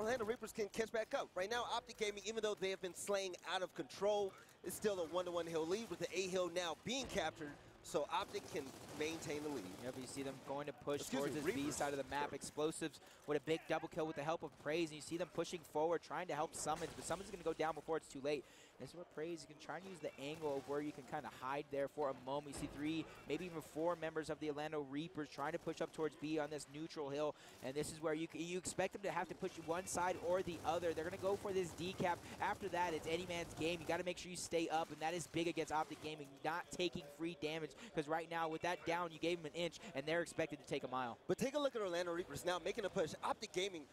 Orlando Reapers can catch back up. Right now, Optic Gaming, even though they have been slaying out of control, is still a 1-to-1 hill lead with the A hill now being captured. So Optic can maintain the lead. Yep, you see them going to push towards this B side of the map. Explosives with a big double kill with the help of Praise. And you see them pushing forward, trying to help Summons, but Summons is going to go down before it's too late. And so Praise, you can try and use the angle of where you can kind of hide there for a moment. You see 3, maybe even 4 members of the Orlando Reapers trying to push up towards B on this neutral hill. And this is where you expect them to have to push one side or the other. They're going to go for this decap. After that, it's any man's game. You got to make sure you stay up, and that is big against Optic Gaming, not taking free damage. Because right now, with that down, you gave them an inch, and they're expected to take a mile. But take a look at Orlando Reapers now making a push. Optic Gaming,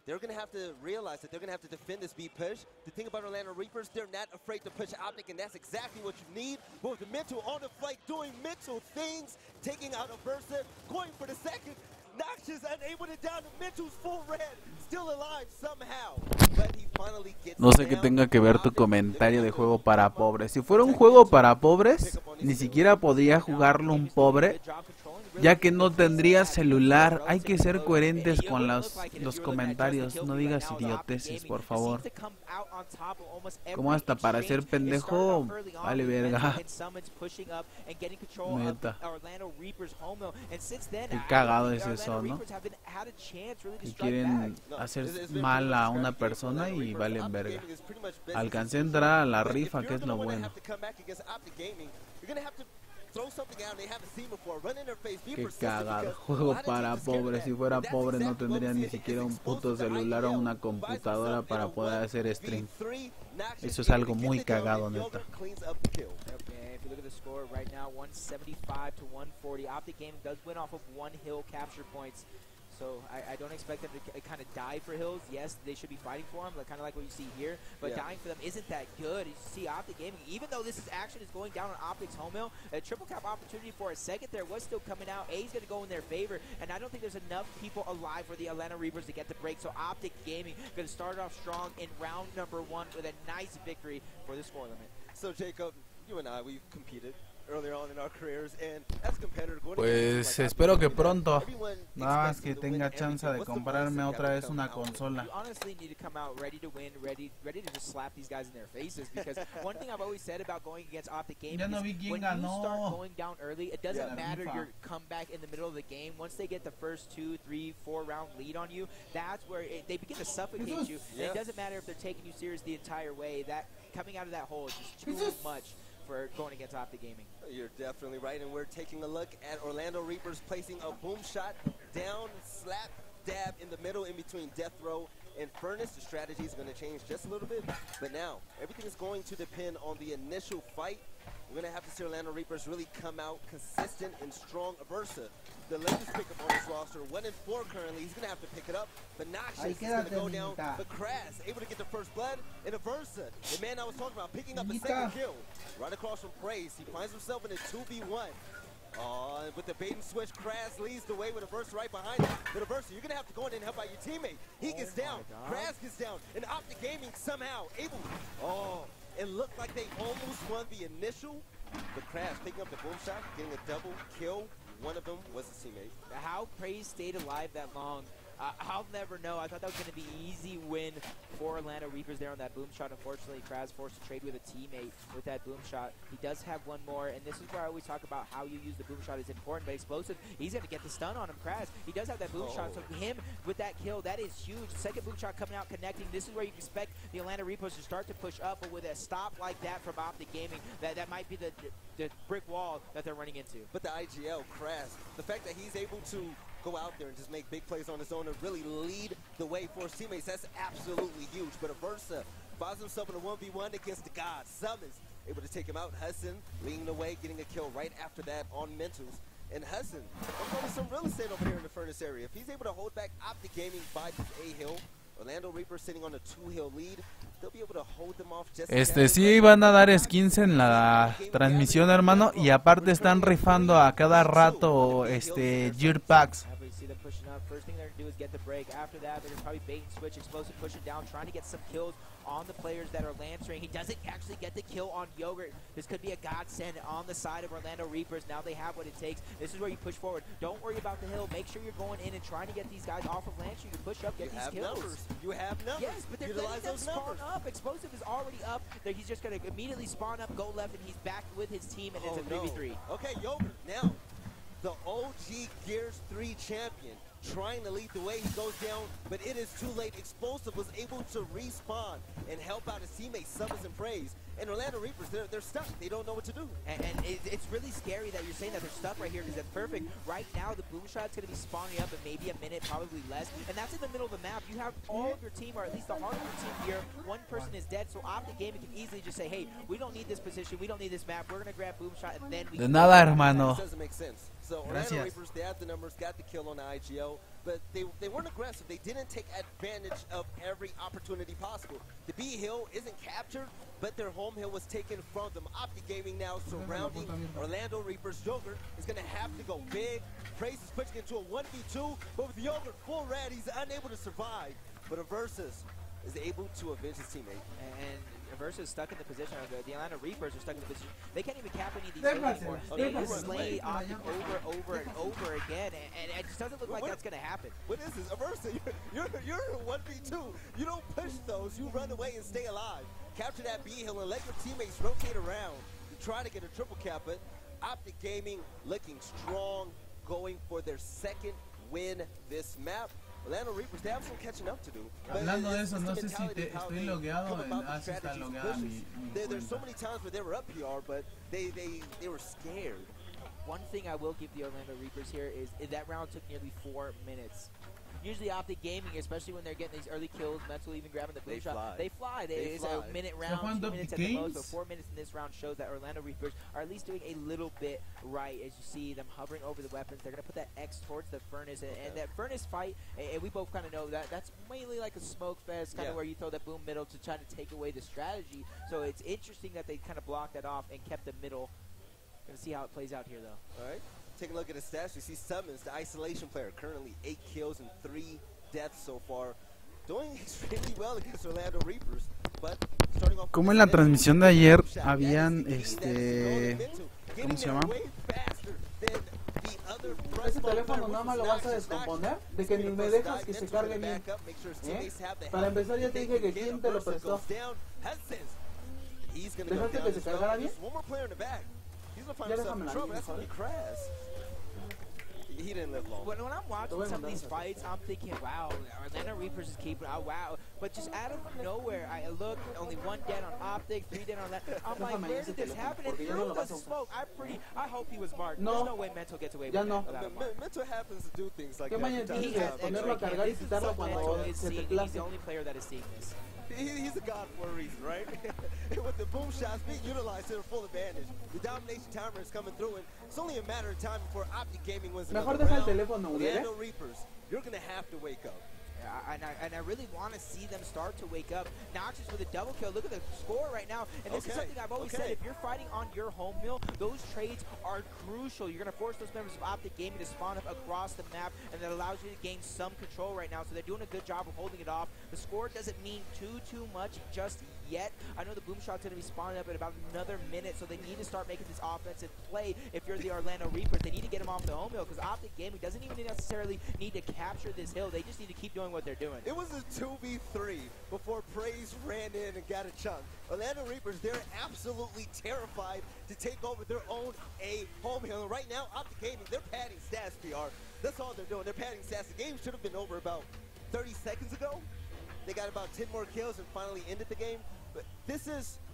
they're going to have to realize that they're going to have to defend this B push. The thing about Orlando Reapers, they're not afraid to push Optic, and that's exactly what you need. But with the mental on the flank, doing mental things, taking out a Versa, going for the second. Noxious unable to down the mental's full red, still alive somehow. But he finally gets No sé qué tenga que ver tu comentario de juego para pobres. Si fuera un juego para pobres, ni siquiera podría jugarlo un pobre, ya que no tendría celular. Hay que ser coherentes con los comentarios. No digas idioteces, por favor. Como hasta para ser pendejo, vale verga. Neta. Qué cagado es eso, ¿no? Y quieren hacer mal a una persona y valen verga. Alcancé a entrar a la rifa, que es lo bueno. Qué cagado, juego para pobres. Si fuera pobre no tendría ni siquiera un puto celular o una computadora para poder hacer stream. Eso es algo muy cagado, neta. So I don't expect them to kind of die for hills. Yes, they should be fighting for them, kind of like what you see here. But dying for them isn't that good. You see Optic Gaming, even though this action is going down on Optic's home hill, a triple cap opportunity for a second there was still coming out. A's going to go in their favor, and I don't think there's enough people alive for the Atlanta Reapers to get the break. So Optic Gaming going to start off strong in round number 1 with a nice victory for the score limit. So Jacob, you and I, we've competed earlier on in our careers, and as competitors, pues espero que pronto, nada más que tenga chance de comprarme otra vez una consola. Honestly, need to come out ready to win, ready to just slap these guys in their faces. Because one thing I've always said about going against Optic Gaming is when you start going down early, it doesn't matter your comeback in the middle of the game. Once they get the first 2, 3, 4 round lead on you, that's where they begin to suffocate you. And it doesn't matter if they're taking you serious the entire way. That coming out of that hole is just too much for going against Optic Gaming. You're definitely right, and we're taking a look at Orlando Reapers placing a boom shot down, slap, dab in the middle in between Death Row and Furnace. The strategy is going to change just a little bit, but now everything is going to depend on the initial fight. We're going to have to see Orlando Reapers really come out consistent and strong. Aversa, the latest pickup on his roster, 1 and 4 currently. He's going to have to pick it up. But Noxious is going to go down. But Kraz able to get the first blood. And Aversa, the man I was talking about, picking up a second kill. Right across from Praise. He finds himself in a 2v1. With the bait and switch, Kraz leads the way with Aversa right behind him. But Aversa, you're going to have to go in and help out your teammate. He gets down. Kraz gets down. And Optic Gaming somehow able. It looked like they almost won the initial. But Kraz picking up the boom shot, getting a double kill. One of them was a teammate. How Praise stayed alive that long, I'll never know. I thought that was going to be an easy win for Orlando Reapers there on that boom shot. Unfortunately, Kraz forced to trade with a teammate with that boom shot. He does have one more, and this is where I always talk about how you use the boom shot is important, but explosive, he's going to get the stun on him. Kraz, he does have that boom shot, so him with that kill, that is huge. Second boom shot coming out, connecting. This is where you expect the Atlanta Reapers to start to push up, but with a stop like that from Optic Gaming, that might be the brick wall that they're running into. But the IGL, Kraz, the fact that he's able to go out there and just make big plays on his own and really lead the way for his teammates, that's absolutely huge. But Aversa finds himself in a 1v1 against the gods. Summons able to take him out. Hudson leading the way, getting a kill right after that on Mentals. And Hudson, I'm some real estate over here in the Furnace area. If he's able to hold back Optic Gaming by this A-Hill, Orlando Reapers sitting on a 2-hill lead, they'll be able to hold them off just sí van a dar skins en la transmisión, hermano, y aparte están rifando a cada rato gear packs. see them pushing up. First thing they're going to do is get the break. After that, they're going to probably bait and switch, explosive pushing down, trying to get some kills on the players that are lancering. He doesn't actually get the kill on Yogurt. This could be a godsend on the side of Orlando Reapers. Now they have what it takes. This is where you push forward. Don't worry about the hill. Make sure you're going in and trying to get these guys off of Lancer. You can push up, get these kills. Numbers. You have numbers. Yes, but they're letting them spawn up. Explosive is already up. He's just going to immediately spawn up, go left, and he's back with his team, and it's a 3v3. Okay, Yogurt. Now, the OG Gears 3 champion trying to lead the way. He goes down, but it is too late. Explosive was able to respawn and help out his teammates, Summers and Praise. And Orlando Reapers, they're stuck. They don't know what to do. And it's really scary that you're saying that they're stuck right here because that's perfect. Right now, the boom shot's going to be spawning up in maybe a minute, probably less. And that's in the middle of the map. You have all of your team, or at least the heart of your team here. One person is dead, so Optic Gaming can easily just say, hey, we don't need this position. We don't need this map. We're going to grab boom shot, and then we De nada, hermano. This doesn't make sense. So Orlando Reapers, they had the numbers, got the kill on the IGO, but they weren't aggressive. They didn't take advantage of every opportunity possible. The B hill isn't captured, but their home hill was taken from them. Optic Gaming now surrounding Orlando Reapers. Yogurt is going to have to go big. Praise is pushing into a 1v2, but with Yogurt full red, he's unable to survive. But Aversus is able to avenge his teammate. And Versus stuck in the position. The Atlanta Reapers are stuck in the position. They can't even cap any of these kills anymore. They just slay Optic over and over again, and it just doesn't look like that's going to happen. What is this? Aversa, you're 1v2. You don't push those. You run away and stay alive. Capture that B hill and let your teammates rotate around to try to get a triple cap. But Optic Gaming looking strong, going for their second win this map. Orlando Reapers, they have some catching up to do. Hablando de eso, no sé si estoy logueado en sí está logueada mi There's so many times where they were up PR, but they were scared. One thing I will give the Orlando Reapers here is that round took nearly 4 minutes. Usually Optic Gaming, especially when they're getting these early kills, Mental even grabbing the blue shot, they fly. It's a minute round, 2 minutes at the most, but 4 minutes in this round shows that Orlando Reapers are at least doing a little bit right. As you see them hovering over the weapons, they're going to put that X towards the Furnace, and that Furnace fight, and we both kind of know that that's mainly like a smoke fest, kind of where you throw that boom middle to try to take away the strategy. So it's interesting that they kind of blocked that off and kept the middle. Going to see how it plays out here, though. All right. Take a look at his stats. You see Summons, the isolation player, currently 8 kills and 3 deaths so far. Doing extremely well against Orlando Reapers. But starting off como en la transmisión de ayer habían ¿cómo se llama? Ese teléfono nada más lo vas a descomponer, de que ni me dejas que se cargue bien. Para empezar ya te dije que quién te lo prestó. ¿Dejaste que se cargara bien? Ya déjame la mía, He didn't live long. When I'm watching some of these fights, I'm thinking, wow, Orlando Reapers is keeping, oh, wow. But just out of nowhere, I look, only 1 dead on Optic, 3 dead on that. I'm like, where did this happen? And through the smoke, I hope he was marked. There's no way Mental gets away with that. Mental happens to do things like that. He has X-ray cam. This is what Mental is seeing. He's the only player that is seeing this. He's a god for a reason, right? With the boom shots being utilized to their full advantage, the domination timer is coming through, and it's only a matter of time before Optic Gaming wins another round. Orlando Reapers, you're going to have to wake up. And I really want to see them start to wake up. Noxious with a double kill. Look at the score right now. And this is something I've always said. If you're fighting on your home mill, those trades are crucial. You're going to force those members of Optic Gaming to spawn up across the map, and that allows you to gain some control right now. So they're doing a good job of holding it off. The score doesn't mean too much just yet. I know the boom shot's going to be spawning up in about another minute, so they need to start making this offensive play. If you're the Orlando Reapers, they need to get them off the home hill, because Optic Gaming doesn't even necessarily need to capture this hill. They just need to keep doing what they're doing. It was a 2v3 before Praise ran in and got a chunk. Orlando Reapers, they're absolutely terrified to take over their own home hill. And right now, Optic Gaming, they're padding stats, PR. That's all they're doing. They're padding stats. The game should have been over about 30 seconds ago. They got about 10 more kills and finally ended the game. But this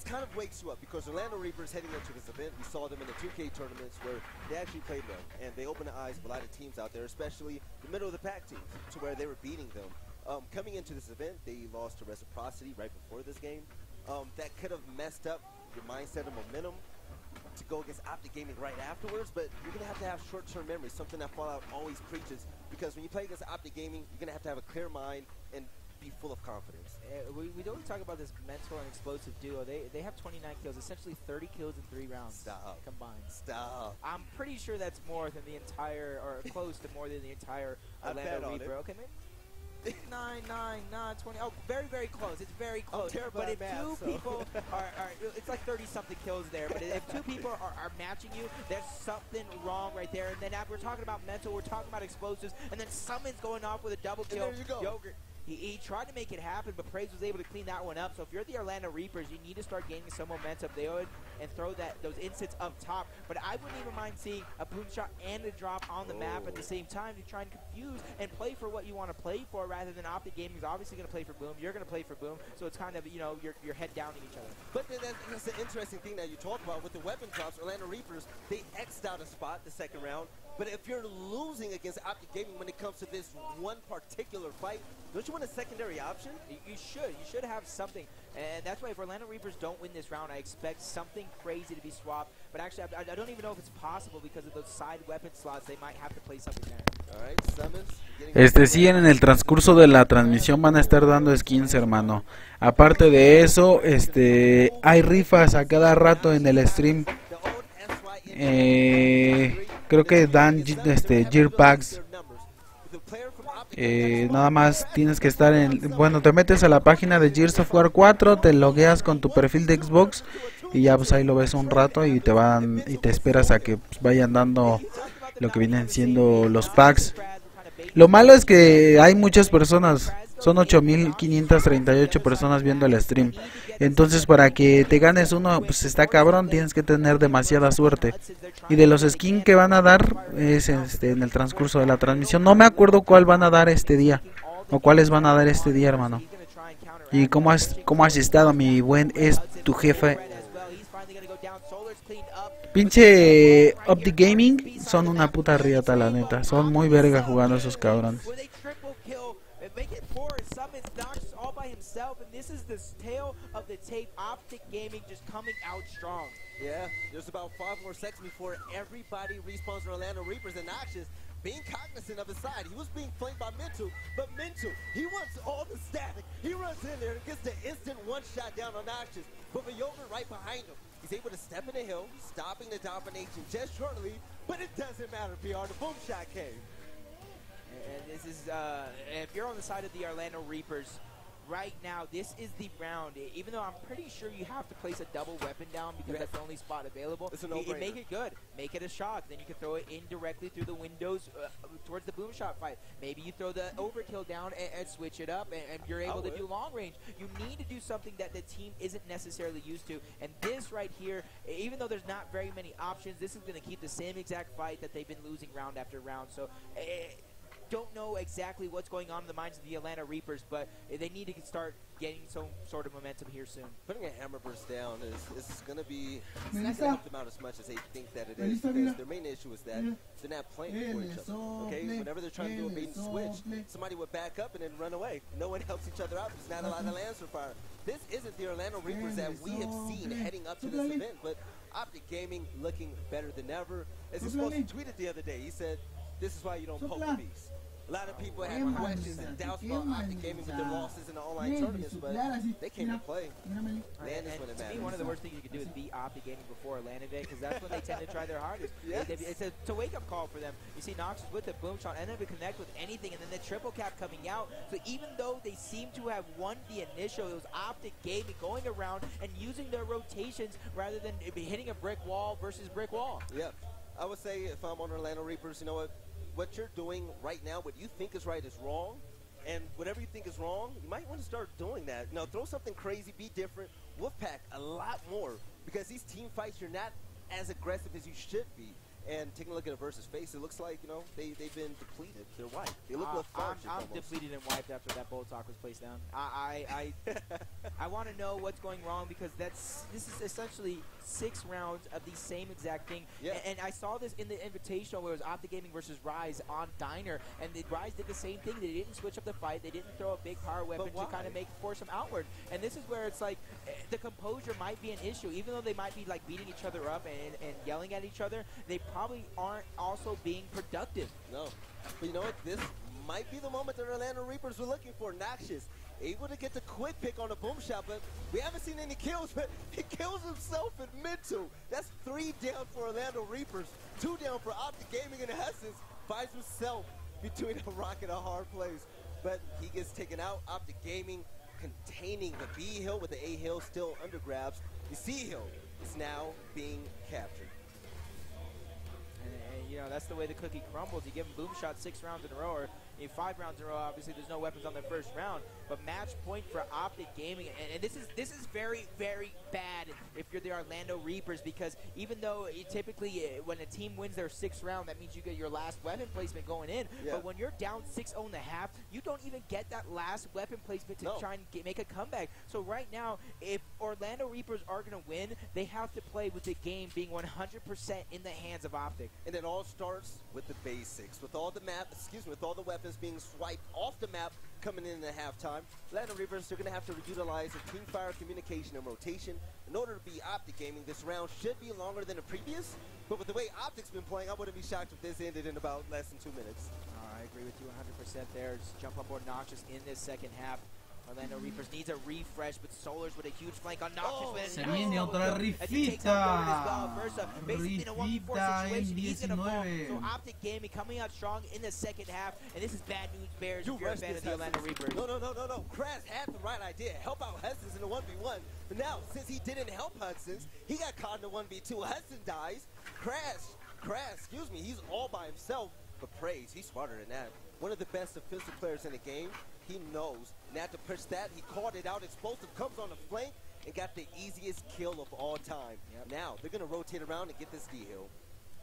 kind of wakes you up, because Orlando Reapers heading into this event, we saw them in the 2K tournaments where they actually played well, and they opened the eyes of a lot of teams out there, especially the middle of the pack teams, to where they were beating them. Coming into this event, they lost to Reciprocity right before this game. That could have messed up your mindset and momentum to go against Optic Gaming right afterwards, but you're going to have short-term memory, something that Fallout always preaches, because when you play against Optic Gaming, you're going to have a clear mind and be full of confidence. We don't talk about this mental and explosive duo. They have 29 kills, essentially 30 kills in 3 rounds combined. Stop. I'm pretty sure that's more than the entire, or close to more than the entire Orlando Reaper. Okay, maybe 9, 20. Oh, very, very close. It's very close. But if two people are, it's like 30-something kills there. But if two people are matching you, there's something wrong right there. And then after we're talking about mental, we're talking about explosives, and then Summon's going off with a double kill. And there you go. Yogurt. He tried to make it happen, but Praise was able to clean that one up. So if you're the Orlando Reapers, you need to start gaining some momentum. They would and throw those instants up top. But I wouldn't even mind seeing a boom shot and a drop on the map at the same time to try and confuse and play for what you want to play for, rather than Optic Gaming is obviously going to play for boom. You're going to play for boom. So it's kind of, you know, you're head downing each other. But that's an interesting thing that you talk about with the weapon drops. Orlando Reapers, they X'd out a spot the second round. But if you're losing against Optic Gaming when it comes to this one particular fight, don't you want a secondary option? You should. You should have something. And that's why if Orlando Reapers don't win this round, I expect something crazy to be swapped. But actually, I don't even know if it's possible because of those side weapon slots. They might have to play something there. All right, Summons. Sí, en el transcurso de la transmisión van a estar dando skins, hermano. Aparte de eso, hay rifas a cada rato en el stream. Creo que dan gear packs. Nada más tienes que estar bueno, te metes a la página de Gears of War 4, te logueas con tu perfil de Xbox y ya pues ahí lo ves un rato y te esperas a que pues, vayan dando lo que vienen siendo los packs. Lo malo es que hay muchas personas, son 8538 personas viendo el stream. Entonces para que te ganes uno, pues está cabrón, tienes que tener demasiada suerte. Y de los skins que van a dar es en el transcurso de la transmisión. No me acuerdo cuál van a dar este día, o cuáles van a dar este día, hermano. ¿Y cómo has estado, mi buen tu jefe? Pinche Optic Gaming son una puta riata, la neta. Son muy verga jugando esos cabrones. And this is the tale of the tape. Optic Gaming just coming out strong. Yeah, there's about 5 more seconds before everybody respawns for Orlando Reapers, and Noxious being cognizant of his side. He was being flanked by Mental, but Mental, he wants all the static. He runs in there and gets the instant one-shot down on Noxious, but the Yogurt right behind him. He's able to step in the hill, stopping the domination just shortly, but it doesn't matter, PR. The boom shot came. And this is, if you're on the side of the Orlando Reapers, right now, this is the round. Even though I'm pretty sure you have to place a double weapon down because that's the only spot available. It's a no-brainer. Make it good. Make it a shock. Then you can throw it indirectly through the windows towards the boom shot fight. Maybe you throw the overkill down and switch it up, and you're able to do long range. You need to do something that the team isn't necessarily used to. And this right here, even though there's not very many options, this is going to keep the same exact fight that they've been losing round after round. So don't know exactly what's going on in the minds of the Atlanta Reapers, but they need to start getting some sort of momentum here soon. Putting a hammer burst down is going to be, it's not going to help them out as much as they think that it is, because their main issue is that they're not playing for each other, okay? Whenever they're trying to do a bait and switch, somebody would back up and then run away. No one helps each other out. There's not a lot of lands for fire. This isn't the Orlando Reapers that we have seen heading up to this event, but Optic Gaming looking better than ever. As he tweeted the other day, he said, "This is why you don't poke the beast." A lot of people had questions and doubts about Optic Gaming with their losses in the online tournaments, but they came to play. Land is when it matters. To me, one of the worst things you could do is beat Optic Gaming before a Atlanta Day, because that's when they tend to try their hardest. It's a wake-up call for them. You see Noxious with the boom shot, and then to connect with anything, and then the triple cap coming out. So even though they seem to have won the initial, it was Optic Gaming going around and using their rotations rather than hitting a brick wall versus brick wall. Yeah, I would say if I'm on Orlando Reapers, you know what you're doing right now, what you think is right is wrong, and whatever you think is wrong, you might want to start doing that. You know, throw something crazy, be different. Wolfpack a lot more, because these team fights, you're not as aggressive as you should be. And taking a look at a versus face, it looks like, you know, they've been depleted. They're wiped. They look lethargic. I'm depleted and wiped after that bull talk was placed down. I want to know what's going wrong, because this is essentially 6 rounds of the same exact thing. Yeah. And I saw this in the Invitational where it was Optic Gaming versus Rise on Diner, and Rise did the same thing. They didn't switch up the fight. They didn't throw a big power weapon to kind of force them outward. And this is where it's like the composure might be an issue. Even though they might be like beating each other up and yelling at each other, they probably aren't also being productive. No. But you know what? This might be the moment that Orlando Reapers were looking for. Noxious able to get the quick pick on a boom shot, but we haven't seen any kills, but he kills himself in mid-2. That's 3 down for Orlando Reapers, 2 down for Optic Gaming, and Hessens finds himself between a rock and a hard place. But he gets taken out. Optic Gaming containing the B hill with the A hill still under grabs. The C hill is now being captured. And, you know, that's the way the cookie crumbles. You give them boom shot 6 rounds in a row, or 5 rounds in a row. Obviously, there's no weapons on their first round, but match point for Optic Gaming, and this is very, very bad if you're the Orlando Reapers, because even though typically when a team wins their 6th round, that means you get your last weapon placement going in. Yeah. But when you're down 6-0 in the half, you don't even get that last weapon placement to try and make a comeback. So right now, if Orlando Reapers are going to win, they have to play with the game being 100% in the hands of Optic. And it all starts with the basics, with all the with all the weapons being swiped off the map coming in at halftime. Orlando Reapers are going to have to utilize their team fire, communication, and rotation in order to be Optic Gaming. This round should be longer than the previous, but with the way Optic's been playing, I wouldn't be shocked if this ended in about less than 2 minutes. I agree with you 100% there. Just jump on board Noxious in this second half. Orlando Reapers needs a refresh, but Solars with a huge flank on Noxious. Se viene otra rifita. Rifita en 19. So Optic Gaming coming out strong in the second half, and this is bad news bears if you're a fan of the Orlando Reapers. No. Kraz had the right idea. Help out Hudson's in the 1v1. But now, since he didn't help Hudson's, he got caught in the 1v2. Hudson dies. Kraz, he's all by himself. But Praise, he's smarter than that. One of the best defensive players in the game. He knows. Not to push that. He called it out. Explosive comes on the flank and got the easiest kill of all time. Yep. Now, they're going to rotate around and get this D-hill.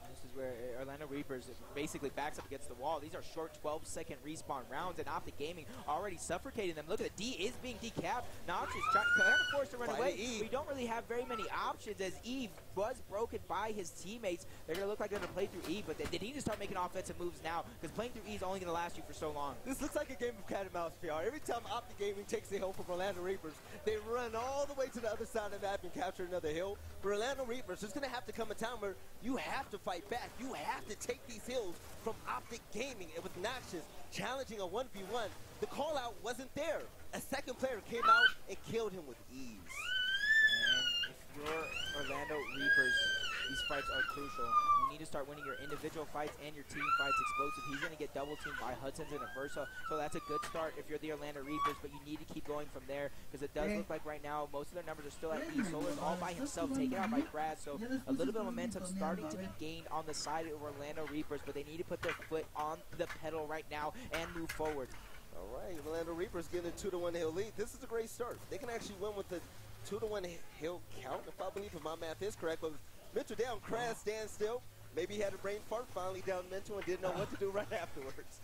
This is where Orlando Reapers basically backs up against the wall. These are short 12-second respawn rounds, and Optic Gaming already suffocating them. Look at the D is being decapped. Noxious trying to force to run away. We don't really have very many options as Eve was broken by his teammates. They're going to look like they're going to play through E, but they need to start making offensive moves now, because playing through E is only going to last you for so long. This looks like a game of cat and mouse, PR. Every time Optic Gaming takes the hill from Orlando Reapers, they run all the way to the other side of the map and capture another hill. For Orlando Reapers, there's going to have to come a time where you have to fight back. You have to take these hills from Optic Gaming, and with Noxious challenging a 1v1, the call out wasn't there. A second player came out and killed him with ease. And if you're Orlando Reapers, these fights are crucial. You need to start winning your individual fights and your team fights. Explosive, he's going to get double teamed by Hudson's and a Versa, so that's a good start if you're the Orlando Reapers, but you need to keep going from there, because it does look like right now most of their numbers are still at E. Solar's all by himself, taken out by Brad, so a little bit of momentum starting to be gained on the side of Orlando Reapers, but they need to put their foot on the pedal right now and move forward. All right, Orlando Reapers getting a 2-1 hill lead. This is a great start. They can actually win with the 2-1 hill count, if I believe if my math is correct, but Mental down, Kraz stands still. Maybe he had a brain fart finally down Mental and didn't know what to do right afterwards.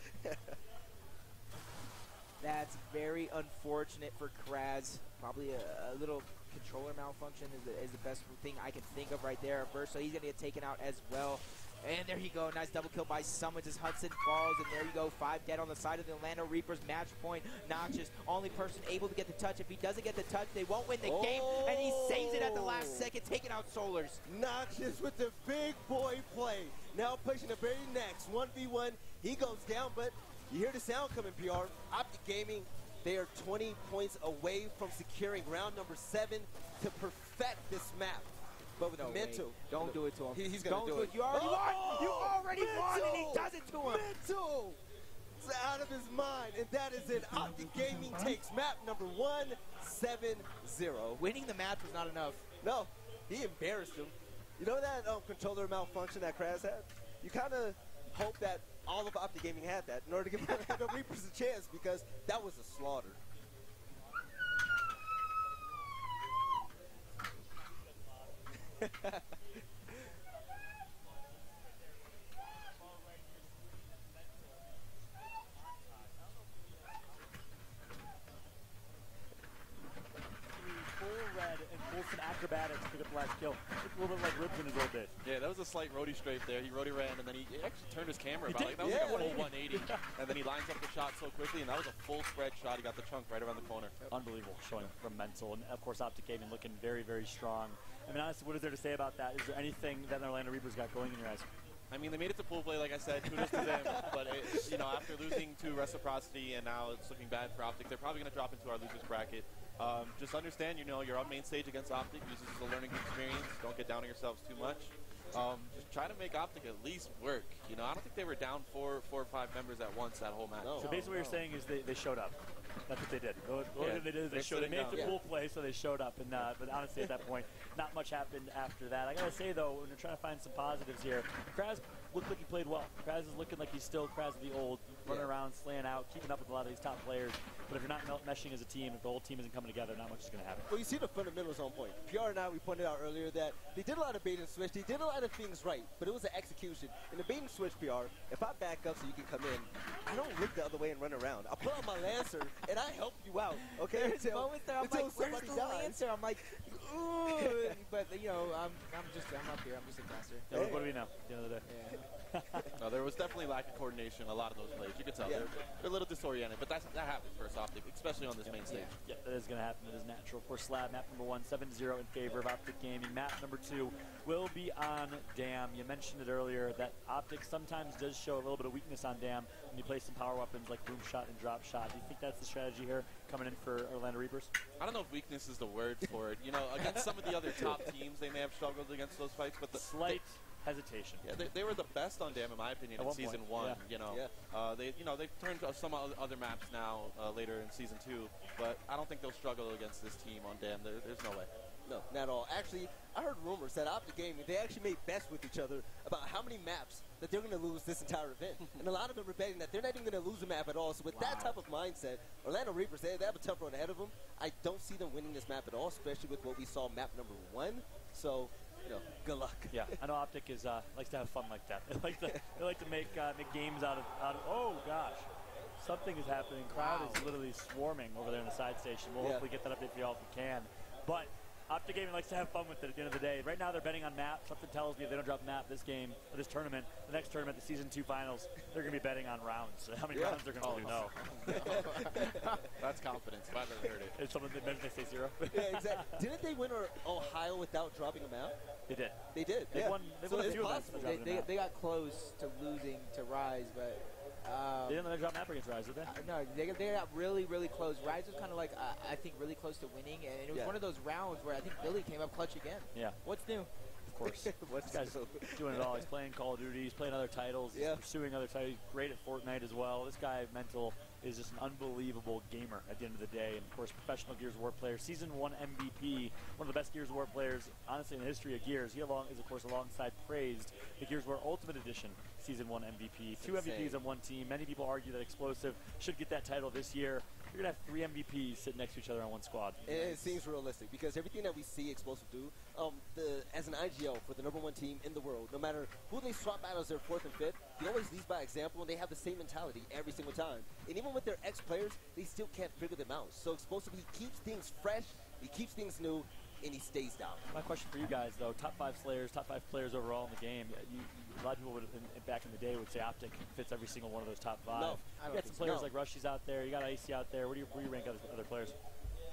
That's very unfortunate for Kraz. Probably a little controller malfunction is the best thing I can think of right there. Versa, he's going to get taken out as well. And there you go, nice double kill by Summons as Hudson falls, and there you go, 5 dead on the side of the Orlando Reapers. Match point, Noxious, only person able to get the touch. If he doesn't get the touch, they won't win the game, and he saves it at the last second, taking out Solars. Noxious with the big boy play. Now pushing the very next 1v1. He goes down, but you hear the sound coming, PR. Optic Gaming, they are 20 points away from securing round number 7 to perfect this map. But with Mental, don't do it to him. He's gonna do it. You already won. You already won, and he does it to him. Mental, it's out of his mind, and that is it. Optic Gaming takes map number 1-7-0. Winning the match was not enough. No, he embarrassed him. You know that controller malfunction that Kraz had? You kind of hope that all of Optic Gaming had that in order to give the Reapers a chance, because that was a slaughter. Acrobatics to get the last kill. It's a little bit like Ribs in his old days. Yeah, that was a slight roadie strafe there. He roadie ran, and then he actually turned his camera about. Like, that was like a full 180. And then he lines up the shot so quickly, and that was a full spread shot. He got the chunk right around the corner. Unbelievable showing from Mental. And, of course, Optic Gaming looking very, very strong. I mean, honestly, what is there to say about that? Is there anything that the Orlando Reapers got going in your eyes? I mean, they made it to pool play, like I said. Kudos to them. But, you know, after losing to Reciprocity and now it's looking bad for Optic, they're probably going to drop into our losers bracket. Just understand, you know, you're on main stage against Optic. Use this as a learning experience. Don't get down on yourselves too much. Just try to make Optic at least work. You know, I don't think they were down four or five members at once that whole match. So basically what you're saying is they showed up. That's what they did. What they did is they made it to pool play, so they showed up. And but honestly, at that point, not much happened after that. I gotta say though, when you're trying to find some positives here, Kraz looked like he played well. Kraz is looking like he's still Kraz of the old, running around, slaying out, keeping up with a lot of these top players. But if you're not meshing as a team, if the whole team isn't coming together, not much is going to happen. Well, you see the fundamentals on point. PR and I, we pointed out earlier that they did a lot of bait and switch. They did a lot of things right, but it was an execution. In the bait and switch, PR, if I back up so you can come in, I don't look the other way and run around. I pull out my Lancer, and I help you out, okay? There's moments there, I'm like, where's the Lancer? I'm like, ooh. But, you know, I'm up here. I'm just a caster. Yeah, what do we know at the end of the day? Yeah. No, there was definitely lack of coordination. A lot of those plays, you could tell they're a little disoriented, but that happens versus Optic, especially on this main stage. Yeah, that is going to happen. It is natural. For Slab, map number 1, 7-0 in favor of Optic Gaming. Map number 2 will be on Dam. You mentioned it earlier that Optic sometimes does show a little bit of weakness on Dam when you play some power weapons like boom shot and drop shot. Do you think that's the strategy here coming in for Orlando Reapers? I don't know if weakness is the word for it. You know, against some of the other top teams, they may have struggled against those fights, but the slight hesitation. Yeah, they were the best on Dam in my opinion in season 1. You know, they've turned to some other maps now later in season 2, but I don't think they'll struggle against this team on Dam. There's no way. No, not at all. Actually, I heard rumors that Optic Gaming, they actually made bets with each other about how many maps that they're going to lose this entire event. And a lot of them were betting that they're not even going to lose a map at all. So with that type of mindset, Orlando Reapers, they have a tough road ahead of them. I don't see them winning this map at all, especially with what we saw map number 1. So, you know, good luck. Yeah, I know Optic is likes to have fun like that. They like to make games out of. Oh gosh, something is happening. Crowd is literally swarming over there in the side station. We'll hopefully get that update for y'all if we can. But Optic Gaming likes to have fun with it at the end of the day. Right now they're betting on map. Something tells me if they don't drop map this game, or this tournament, the next tournament, the season 2 finals, they're going to be betting on rounds. How many rounds they're going to no. That's confidence. If I've ever heard it. It's someone that they say 0. Yeah, exactly. Didn't they win Ohio without dropping a map? They did. They did. They won a few events. They got close to losing to Rise, but they didn't let them drop map against Rise, did they? No, they got really, really close. Rise was kind of like, I think, really close to winning, and it was one of those rounds where I think Billy came up clutch again. Yeah. What's new? Of course. This guy's doing it all. He's playing Call of Duty. He's playing other titles. He's pursuing other titles. He's great at Fortnite as well. This guy, Mental, is just an unbelievable gamer at the end of the day. And, of course, professional Gears of War player. Season 1 MVP. One of the best Gears of War players, honestly, in the history of Gears. He is, of course, alongside praised the Gears of War Ultimate Edition Season 1 MVP. 2 MVPs on one team. Many people argue that Explosive should get that title this year. You're going to have 3 MVPs sitting next to each other on one squad. It seems realistic because everything that we see Explosive do, as an IGL for the #1 team in the world, no matter who they swap out as their 4th and 5th, he always leads by example, and they have the same mentality every single time. And even with their ex-players, they still can't figure them out. So Explosive, he keeps things fresh, he keeps things new, and he stays down. My question for you guys, though, top 5 Slayers, top 5 players overall in the game. A lot of people back in the day would say Optic fits every single one of those top 5. No, you got some players like Rushy's out there. You got Icy out there. Where do you rank other players?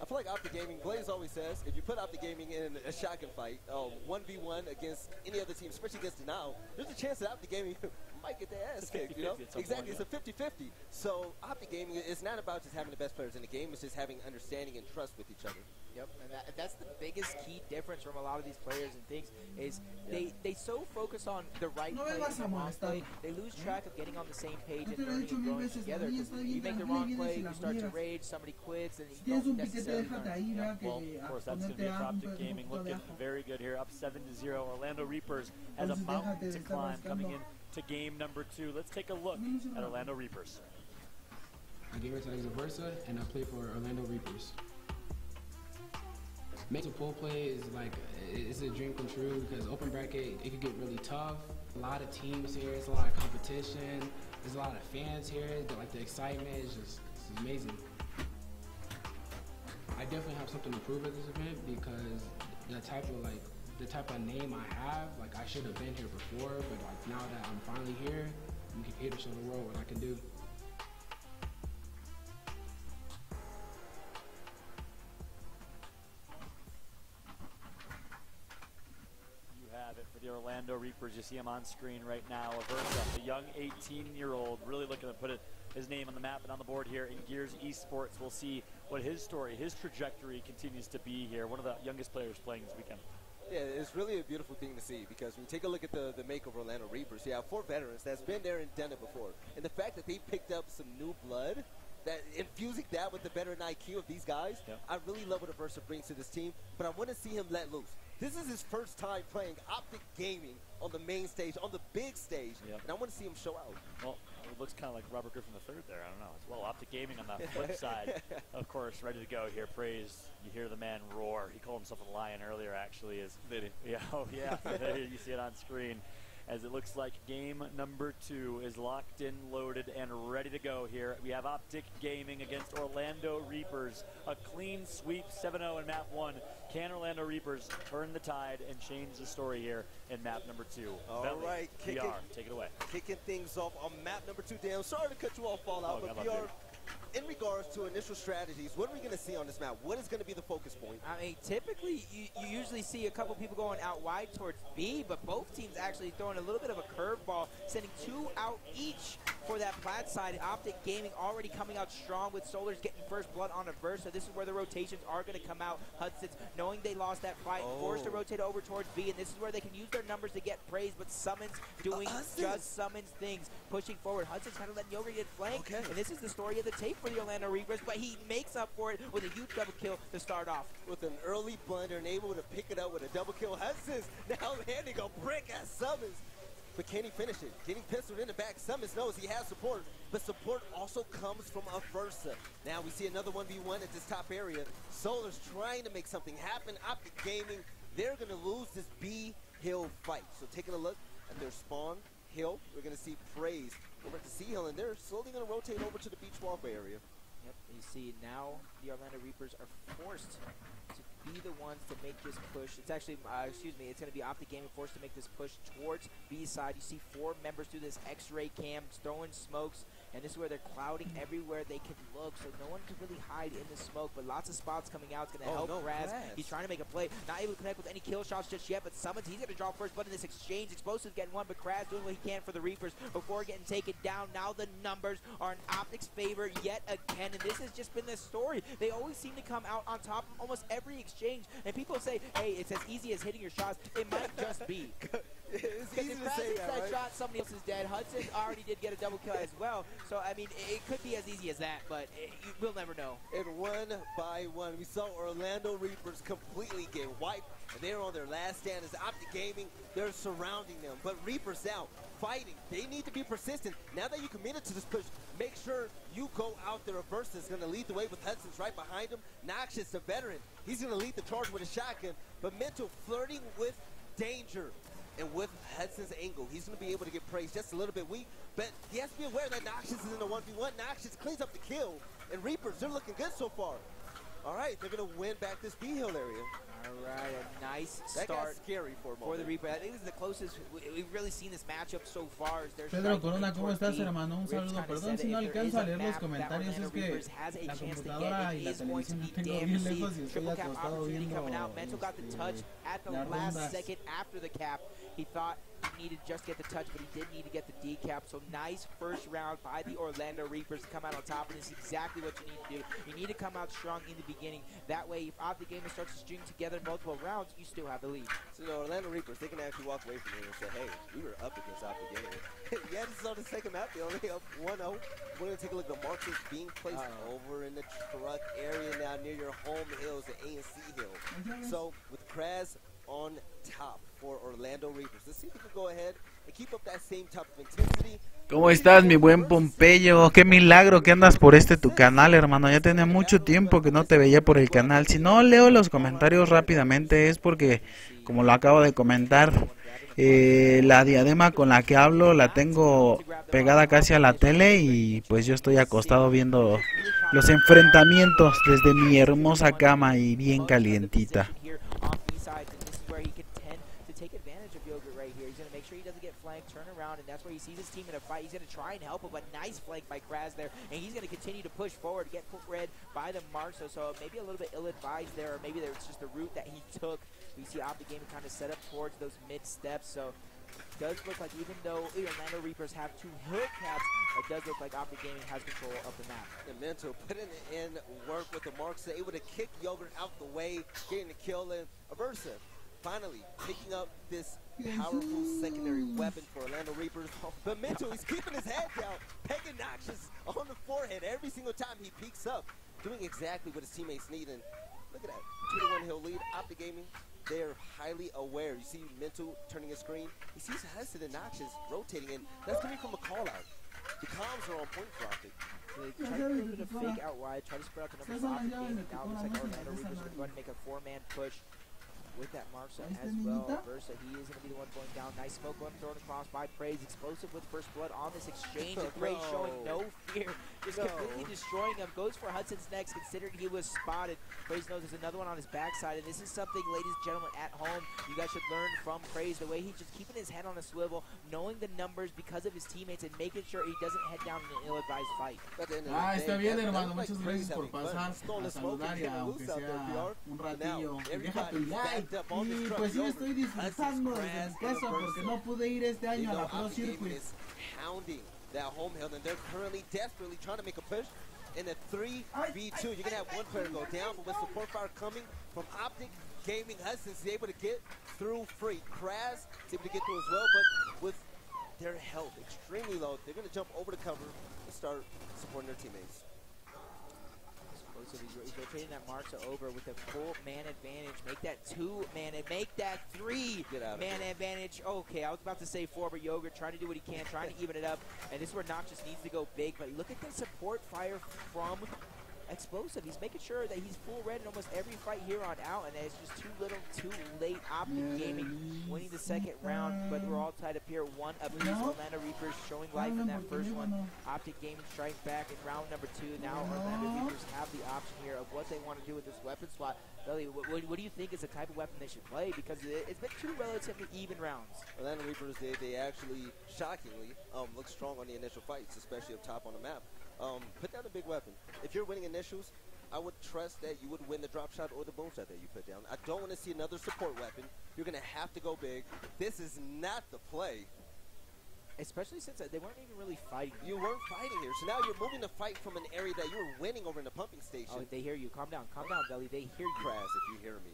I feel like Optic Gaming, Blaze always says, if you put Optic Gaming in a shotgun fight, 1v1 against any other team, especially against Denial, there's a chance that Optic Gaming might get their ass kicked, you know? Exactly, it's a 50-50. So Optic Gaming is not about just having the best players in the game, it's just having understanding and trust with each other. Yep, and that's the biggest key difference from a lot of these players and things is they so focus on the right play and the wrong play, they lose track of getting on the same page and learning and growing together. You make the wrong play, you start to rage, somebody quits, and you don't necessarily learn. Well, of course, that's going to be for Optic Gaming looking very good here, up 7-0. Orlando Reapers has a mountain to climb coming in to game number 2. Let's take a look at Orlando Reapers. I gave it to Versa, and I play for Orlando Reapers. Mental pool play is like, it's a dream come true because open bracket, it could get really tough. A lot of teams here, it's a lot of competition, there's a lot of fans here, like the excitement is just, it's amazing. I definitely have something to prove at this event because the type of name I have, like I should have been here before, but like now that I'm finally here, I'm here to show the world what I can do. for the Orlando Reapers. You see him on screen right now. Aversa, a young 18-year-old, really looking to put his name on the map and on the board here in Gears Esports. We'll see what his story, his trajectory continues to be here. One of the youngest players playing this weekend. Yeah, it's really a beautiful thing to see because when you take a look at the make of Orlando Reapers, you have 4 veterans that's been there and done it before. And the fact that they picked up some new blood, that infusing that with the veteran IQ of these guys, I really love what Aversa brings to this team, but I want to see him let loose. This is his first time playing Optic Gaming on the main stage, on the big stage, and I want to see him show out. Well, it looks kind of like Robert Griffin III there. I don't know. It's well, Optic Gaming on the flip side, of course, ready to go here. Praise. You hear the man roar. He called himself a lion earlier, actually. Did he? Yeah, oh, yeah. You see it on screen. As it looks like game number 2 is locked in, loaded, and ready to go here. We have Optic Gaming against Orlando Reapers. A clean sweep, 7-0 in map 1. Can Orlando Reapers turn the tide and change the story here in map number 2? All right, PR, take it away. Kicking things off on map number 2. Dan, sorry to cut you off, Fallout, but PR, in regards to initial strategies, what are we going to see on this map? What is going to be the focus point? I mean, typically, you usually see a couple people going out wide towards B, but both teams actually throwing a little bit of a curveball, sending 2 out each for that plat side. Optic Gaming already coming out strong with Solars getting first blood on Aversa. This is where the rotations are going to come out. Hudson's, knowing they lost that fight, forced to rotate over towards B, and this is where they can use their numbers to get praise, but Summons doing just Summons things, pushing forward. Hudson's kind of letting Yoga get flanked, and this is the story of the tape for the Orlando Reapers, but he makes up for it with a huge double kill to start off. With an early blunder and able to pick it up with a double kill. Hudson's now landing a brick at Summons. But can he finish it? Getting pistoled in the back. Summons knows he has support, but support also comes from Aversa. Now we see another 1v1 at this top area. Solar's trying to make something happen. Optic Gaming, they're going to lose this B hill fight. So taking a look at their spawn hill, we're going to see Praise over at the C hill, and they're slowly going to rotate over to the beach warfare area. Yep, you see now the Orlando Reapers are forced to be the ones to make this push. It's actually, it's going to be Optic Gaming forced to make this push towards B side. You see 4 members through this X-ray cam throwing smokes, and this is where they're clouding everywhere they can look, so no one can really hide in the smoke, but lots of spots coming out. It's going to help Raz. He's trying to make a play, not able to connect with any kill shots just yet, but Summons, he's going to draw first blood in this exchange. Explosive getting one, but Kraz doing what he can for the Reapers before getting taken down. Now the numbers are in Optic's favor yet again, and this has just been the story. They always seem to come out on top of almost every exchange, and people say, hey, it's as easy as hitting your shots. It might just be. It's easy to say that, right? Shot, somebody else is dead. Hudson already did get a double kill as well. So, I mean, it could be as easy as that, but we'll never know. And 1 by 1, we saw Orlando Reapers completely get wiped, and they're on their last stand as Optic Gaming. They're surrounding them, but Reapers now fighting. They need to be persistent. Now that you committed to this push, make sure you go out there. Aversa is going to lead the way with Hudson's right behind him. Noxious, the veteran, he's going to lead the charge with a shotgun, but Mental flirting with danger. And with Hudson's angle, he's going to be able to get praised just a little bit weak, but he has to be aware that Noxious is in the 1v1. Noxious cleans up the kill, and Reapers, they're looking good so far. All right, they're going to win back this B hill area. All right, a nice that start got scary for a moment. For the Reaper. I think this is the closest we've really seen this matchup so far. Pedro Corona, ¿cómo estás, hermano? Un saludo. Perdón si no alcanzo a leer los comentarios, es que la computadora y la televisión la tengo bien lejos y estoy acostado viendo Mental got the touch at the last second after the cap. He thought he needed just get the touch, but he did need to get the decap. So nice first round by the Orlando Reapers to come out on top, and this is exactly what you need to do. You need to come out strong in the beginning. That way, if Optic Gaming starts to string together multiple rounds, you still have the lead. So the Orlando Reapers, they can actually walk away from here and say, hey, we were up against Optic Gaming. Yeah, this is on the second map. They only up 1-0. We're going to take a look at the markers being placed over in the truck area now near your home hills, the A and C hill. So with Kraz on top for Orlando Reapers. Let's see if we can go ahead and keep up that same type of intensity. ¿Cómo estás, mi buen Pompeyo? Qué milagro que andas por tu canal, hermano. Ya tenía mucho tiempo que no te veía por el canal. Si no leo los comentarios rápidamente es porque, como lo acabo de comentar, la diadema con la que hablo la tengo pegada casi a la tele y pues yo estoy acostado viendo los enfrentamientos desde mi hermosa cama y bien calientita. around, and that's where he sees his team in a fight. He's going to try and help him, but nice flank by Kraz there, and he's going to continue to push forward, get put red by the Marxo, so maybe a little bit ill-advised there, or maybe it's just the route that he took. We see Optic Gaming kind of set up towards those mid-steps, so it does look like even though Orlando Reapers have 2 hill caps, it does look like Optic Gaming has control of the map. And Mental putting in work with the Marks, able to kick Yogurt out the way, getting the kill, and Aversa finally picking up this powerful secondary weapon for Orlando Reapers. But Mental, he's keeping his head down, pegging Noxious on the forehead every single time he peeks up, doing exactly what his teammates need. And look at that, 2-1 hill lead. Optic Gaming, they're highly aware. You see Mental turning his screen. He sees Hudson and Noxious rotating in. That's coming from a call out. The comms are on point for Optic. So they try to do a little bit of fake out wide, try to spread out the numbers of Optic Gaming. Now it looks like Orlando Reapers are going to make a 4-man push with that Marxa as well. Versa, he is going to be the one going down. Nice smoke one thrown across by Praise. Explosive with first blood on this exchange. And Praise showing no fear. Just completely destroying him. Goes for Hudson's next, considering he was spotted. Praise knows there's another one on his backside. And this is something, ladies and gentlemen, at home, you guys should learn from Praise. The way he's just keeping his head on a swivel, knowing the numbers because of his teammates, and making sure he doesn't head down in an ill-advised fight. Está bien, hermano. Muchas gracias por pasar a saludar y aunque sea un ratillo. Deja tu like. Y pues sí estoy disfrutando desde mi casa porque no pude ir este año a la Pro Circuit. Hounding that home hill, and they're currently desperately trying to make a push in a 3v2. You're gonna have one player go down, but with support fire coming from Optic Gaming, Hudson's able to get through free. Kraz is able to get through as well, but with their health extremely low, they're gonna jump over the cover and start supporting their teammates. So he's rotating that Marxa over with a full man advantage. Make that 2-man and make that 3-man advantage. Okay, I was about to say 4, but Yogurt trying to do what he can, trying to even it up. And this is where Noxious needs to go big. But look at the support fire from Explosive. He's making sure that he's full red in almost every fight here on out, and it's just too little, too late. Optic Gaming winning the second round, but we're all tied up here. 1 apiece. Orlando Reapers showing life in that first one. Optic Gaming strike back in round number 2. Now Orlando Reapers have the option here of what they want to do with this weapon slot. Billy, what do you think is the type of weapon they should play? Because it's been 2 relatively even rounds. Orlando Reapers, they actually, shockingly, look strong on the initial fights, especially up top on the map. Put down a big weapon. If you're winning initials, I would trust that you would win the drop shot or the boom shot that you put down. I don't want to see another support weapon. You're going to have to go big. This is not the play. Especially since they weren't even really fighting. You weren't fighting here. So now you're moving the fight from an area that you were winning over in the pumping station. Oh, they hear you. Calm down, Belly. They hear you. Kraz, if you hear me,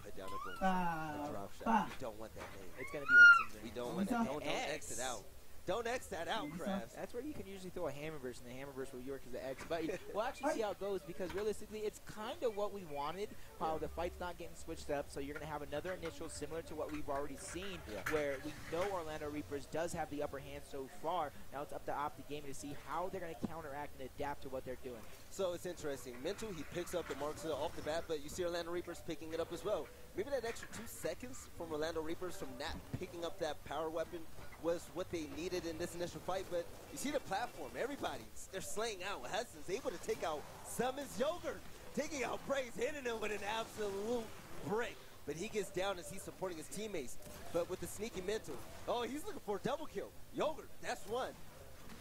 put down a boom shot, a drop shot. We don't want that name. It's going to be instant. We don't want that. Don't exit out. Don't X that out, Kraz. That's where you can usually throw a Hammerverse, and the Hammerverse will work as the X. But we'll actually see how it goes, because realistically, it's kind of what we wanted. How the fight's not getting switched up, so you're going to have another initial similar to what we've already seen, where we know Orlando Reapers does have the upper hand so far. Now it's up to Optic Gaming to see how they're going to counteract and adapt to what they're doing. So it's interesting. Mental, he picks up the marks off the bat, but you see Orlando Reapers picking it up as well. Maybe that extra 2 seconds from Orlando Reapers from not picking up that power weapon was what they needed in this initial fight. But you see the platform. Everybody, they're slaying out. Hudson's able to take out Summons Yogurt, taking out Praise, hitting him with an absolute brick. But he gets down as he's supporting his teammates. But with the sneaky Mental, oh, he's looking for a double kill. Yogurt, that's 1.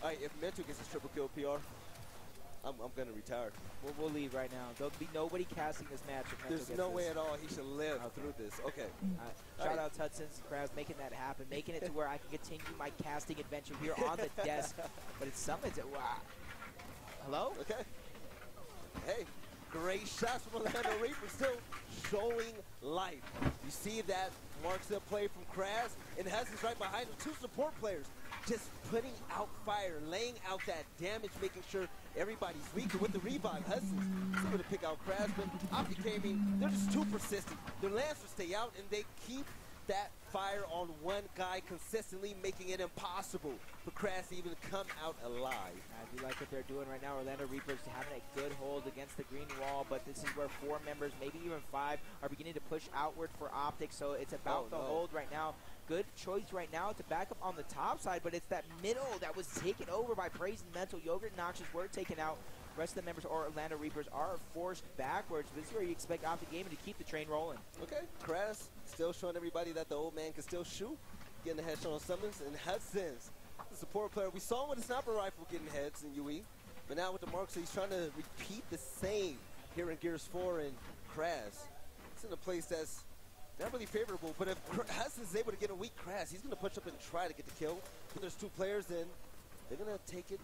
All right, if Mental gets his triple kill PR, I'm going to retire. We'll leave right now. There'll be nobody casting this match. There's no way at all he should live through this. Okay. Shout out to Hudson's Kraz making that happen, making it to where I can continue my casting adventure here on the desk. But it's Summons. Wow. Hello? Okay. Hey, great shots from Orlando Reaper, still showing life. You see that marks the play from Kraz, and Hudson's right behind him. 2 support players just putting out fire, laying out that damage, making sure everybody's weak. With the revive, Hudson's able to pick out Kraz, but Optic Gaming, they're just too persistent. Their Lancers stay out, and they keep that fire on one guy consistently, making it impossible for Kraz to even come out alive. I do like what they're doing right now. Orlando Reapers having a good hold against the green wall, but this is where 4 members, maybe even 5, are beginning to push outward for Optic, so it's about the hold right now. Good choice right now to back up on the top side, but it's that middle that was taken over by Praise and Mental. Yogurt and Noxious were taken out. The rest of the members or Orlando Reapers are forced backwards. This is where you expect Optic Gaming to keep the train rolling. Okay, Kraz still showing everybody that the old man can still shoot. Getting the headshot on Summons, and Hudson's the support player. We saw him with a sniper rifle getting heads in UE, but now with the mark, so he's trying to repeat the same here in Gears 4 and Kraz. It's in a place that's not really favorable, but if Kraz is able to get a weak Kraz, he's going to push up and try to get the kill. But there's two players in. They're going to take it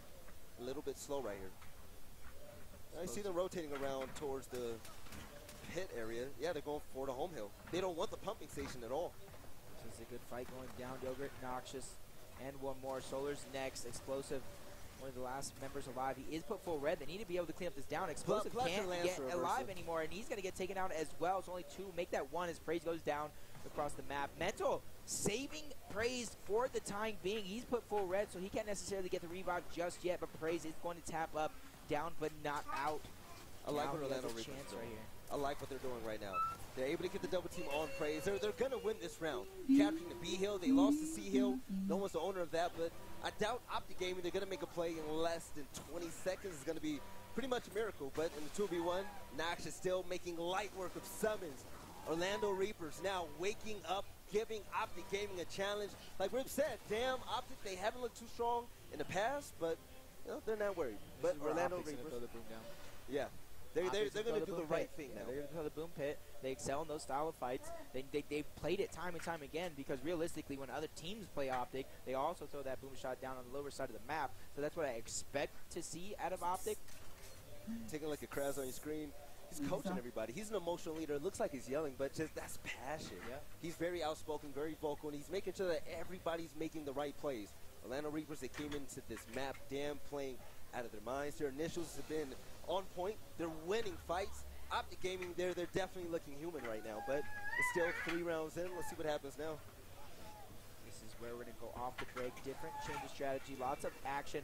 a little bit slow right here. I see them rotating around towards the pit area. Yeah, they're going for the home hill. They don't want the pumping station at all. This is a good fight going down. Yogurt, Noxious, and one more. Solar's next. Explosive, one of the last members alive. He is put full red. They need to be able to clean up this down. Explosive can't get alive anymore, and he's going to get taken out as well. It's only two. Make that one as Praise goes down across the map. Mental saving Praise for the time being. He's put full red, so he can't necessarily get the revive just yet, but Praise is going to tap up, down, but not out. I like what Orlando Reaper's doing. I like what they're doing right now. They're able to get the double team on Praise. They're going to win this round. Capturing the B hill. They lost the C hill. No one's the owner of that, but I doubt Optic Gaming, they're going to make a play in less than 20 seconds. It's going to be pretty much a miracle, but in the 2v1, Nox is still making light work of summons. Orlando Reapers now waking up, giving Optic Gaming a challenge. Like Rip said, damn, Optic, they haven't looked too strong in the past, but you know, they're not worried. But Orlando Reapers, throw the boom down. Yeah. They're going to do the right thing now. They're going to throw the boom pit. They excel in those style of fights. They've played it time and time again because realistically when other teams play Optic, they also throw that boom shot down on the lower side of the map. So that's what I expect to see out of Optic. Taking a look at Kraz on your screen. He's coaching everybody. He's an emotional leader. It looks like he's yelling, but just that's passion. Yeah. He's very outspoken, very vocal, and he's making sure that everybody's making the right plays. Orlando Reapers, they came into this map damn playing out of their minds. Their initials have been on point. They're winning fights. Optic Gaming, they're definitely looking human right now, but it's still 3 rounds in. Let's see what happens now. This is where we're going to go off the break. Different change of strategy. Lots of action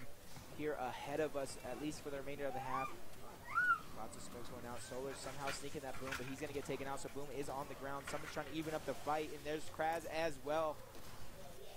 here ahead of us, at least for the remainder of the half. Lots of smokes going out. Solar somehow sneaking that Boom, but he's going to get taken out, so Boom is on the ground. Someone's trying to even up the fight, and there's Kraz as well.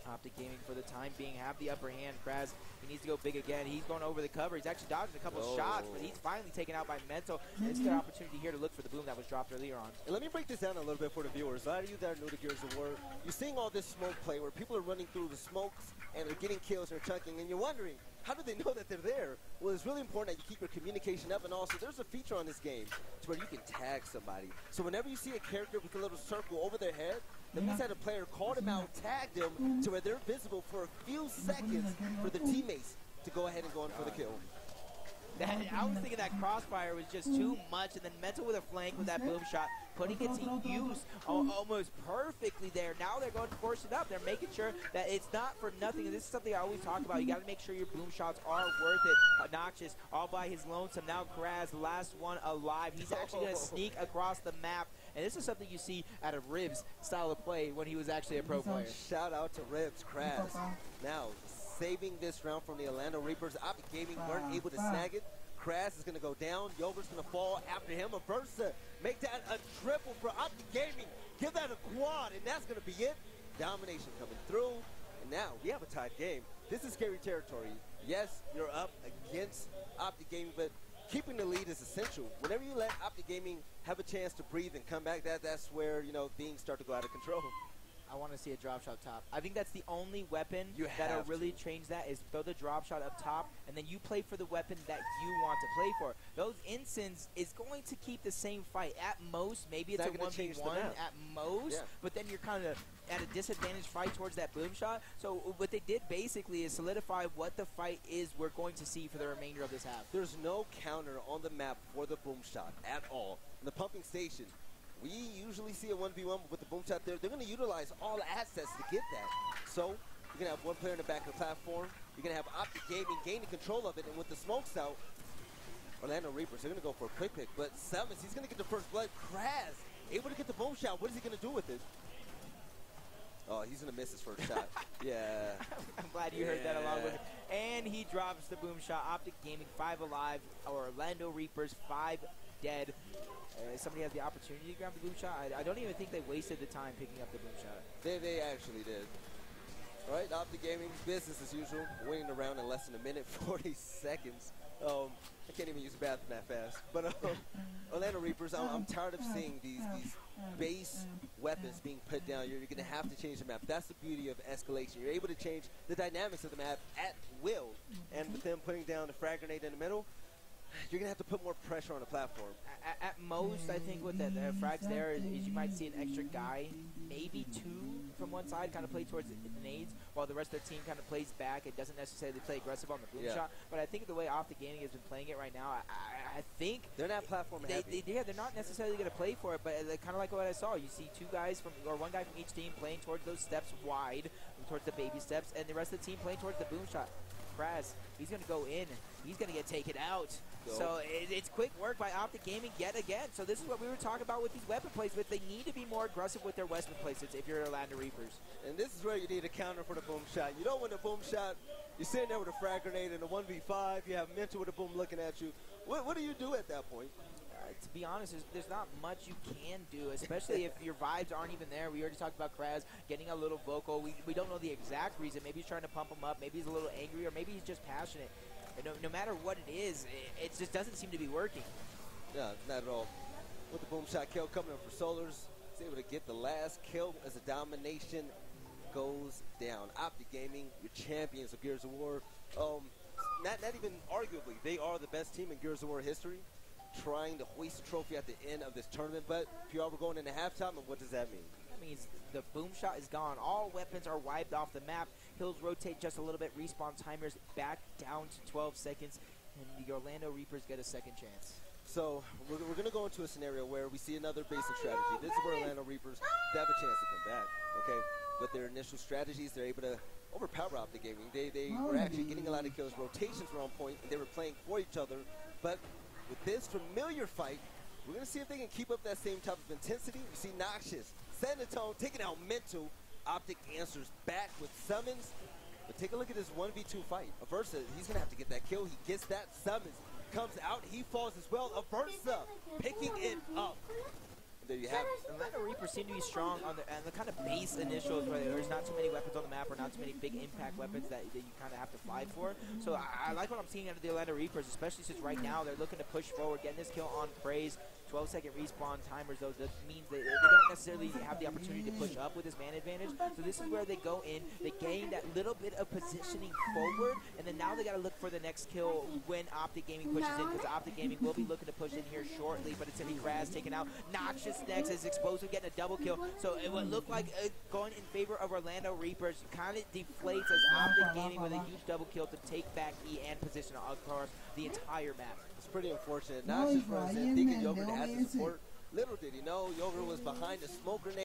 Optic Gaming, for the time being, have the upper hand. Kraz, he needs to go big again. He's going over the cover. He's actually dodged a couple shots, but he's finally taken out by Mental. It's their opportunity here to look for the boom that was dropped earlier on. And let me break this down a little bit for the viewers. A lot of you that are new to Gears of War, you're seeing all this smoke play where people are running through the smokes and they're getting kills, they're chunking, and you're wondering, how do they know that they're there? Well, it's really important that you keep your communication up, and also there's a feature on this game to where you can tag somebody. So whenever you see a character with a little circle over their head, that means that a player called them out, tagged them to where they're visible for a few seconds for the teammates to go ahead and go in for the kill. I was thinking that crossfire was just too much, and then Mental with a flank with that boom shot, putting it to use almost perfectly there. Now they're going to force it up. They're making sure that it's not for nothing, and this is something I always talk about. You got to make sure your boom shots are worth it. Noxious all by his lonesome. Now Kraz, the last one alive. He's actually going to sneak across the map, and this is something you see out of Ribs' style of play when he was actually a pro player. Shout out to Ribs, Kraz. Now, saving this round from the Orlando Reapers. Optic Gaming weren't able to snag it. Kraz is going to go down. Yogurt's going to fall after him. A Versa. Make that a triple for Optic Gaming. Give that a quad, and that's going to be it. Domination coming through. And now we have a tied game. This is scary territory. Yes, you're up against Optic Gaming, but keeping the lead is essential. Whenever you let Optic Gaming have a chance to breathe and come back, that's where, you know, things start to go out of control. I want to see a drop shot top. I think that's the only weapon that'll really change that is throw the drop shot up top, and then you play for the weapon that you want to play for. Those Ensigns is going to keep the same fight. At most, maybe it's a 1v1 at most, but then you're kind of at a disadvantaged fight towards that boom shot. So what they did basically is solidify what the fight is we're going to see for the remainder of this half. There's no counter on the map for the boom shot at all. In the pumping station, we usually see a 1v1 with the boom shot there. They're going to utilize all assets to get that. So you're going to have one player in the back of the platform. You're going to have Optic Gaming gaining control of it. And with the smokes out, Orlando Reapers, they're going to go for a quick pick. But Summons, he's going to get the first blood. Kraz, able to get the boom shot. What is he going to do with it? Oh, he's going to miss his first shot. Yeah. I'm glad you heard that along with it. And he drops the boom shot. Optic Gaming, 5 alive. Orlando Reapers, 5 dead. Somebody has the opportunity to grab the boom shot. I don't even think they wasted the time picking up the boom shot. They actually did. All right, Optic Gaming, business as usual. Winning the round in less than a minute, 40 seconds. I can't even use the bathroom that fast. But Orlando Reapers, I'm tired of seeing these base weapons being put down, you're going to have to change the map. That's the beauty of escalation. You're able to change the dynamics of the map at will. And with them putting down the frag grenade in the middle, you're going to have to put more pressure on the platform. At most, I think with the frags there is you might see an extra guy, maybe two from one side, kind of play towards the nades, while the rest of their team kind of plays back. It doesn't necessarily play aggressive on the boom shot. But I think the way Off the Gaming has been playing it right now, I think they're not platform heavy. They're not necessarily going to play for it, but kind of like what I saw. You see two guys or one guy from each team playing towards those steps wide, towards the baby steps, and the rest of the team playing towards the boom shot. Kraz, he's going to go in. He's going to get taken out. So it's quick work by Optic Gaming yet again. So this is what we were talking about with these weapon placements. They need to be more aggressive with their weapon placements if you're Orlando Reapers. And this is where you need a counter for the boom shot. You don't win the boom shot. You're sitting there with a frag grenade and a 1v5. You have Mental with a boom looking at you. What do you do at that point? To be honest, there's not much you can do, especially if your vibes aren't even there. We already talked about Kraz getting a little vocal. We don't know the exact reason. Maybe he's trying to pump him up. Maybe he's a little angry, or maybe he's just passionate. And no matter what it is, it just doesn't seem to be working. Yeah, not at all. With the boom shot kill coming up for Solars, he's able to get the last kill as the domination goes down. Optic Gaming, your champions of Gears of War. Not even arguably, they are the best team in Gears of War history, trying to hoist the trophy at the end of this tournament. But PR, we're going into halftime, and what does that mean? That means the boom shot is gone. All weapons are wiped off the map. Hills rotate just a little bit. Respawn timers back down to 12 seconds, and the Orlando Reapers get a second chance. So we're going to go into a scenario where we see another basic strategy. This is where Orlando Reapers have a chance to come back. Okay, with their initial strategies, they're able to overpower Optic Gaming. They were actually getting a lot of kills. Rotations were on point, and they were playing for each other. But with this familiar fight, we're going to see if they can keep up that same type of intensity. You see Noxious, setting the tone, taking out Mental. Optic answers back with summons. But take a look at this 1v2 fight. Aversa, he's going to have to get that kill. He gets that summons. Comes out, he falls as well. Aversa picking it up. There you have it. Orlando Reapers seem to be strong on the kind of base initials where there's not too many weapons on the map or not too many big impact weapons that you kind of have to fight for. So I like what I'm seeing out of the Orlando Reapers, especially since right now they're looking to push forward, getting this kill on Praise. 12-second respawn timers, though, that means they don't necessarily have the opportunity to push up with this man advantage. So this is where they go in, they gain that little bit of positioning forward, and then now they got to look for the next kill when Optic Gaming pushes in, because Optic Gaming will be looking to push in here shortly, but it's going to be Kraz taken out. Noxious next is Explosive getting a double kill. So it would look like going in favor of Orlando Reapers kind of deflates as Optic Gaming with a huge double kill to take back E and position across the entire map. Pretty unfortunate. Noxious runs in thinking Yogurt has the support. Little did he know Yogurt was behind the smoke grenade.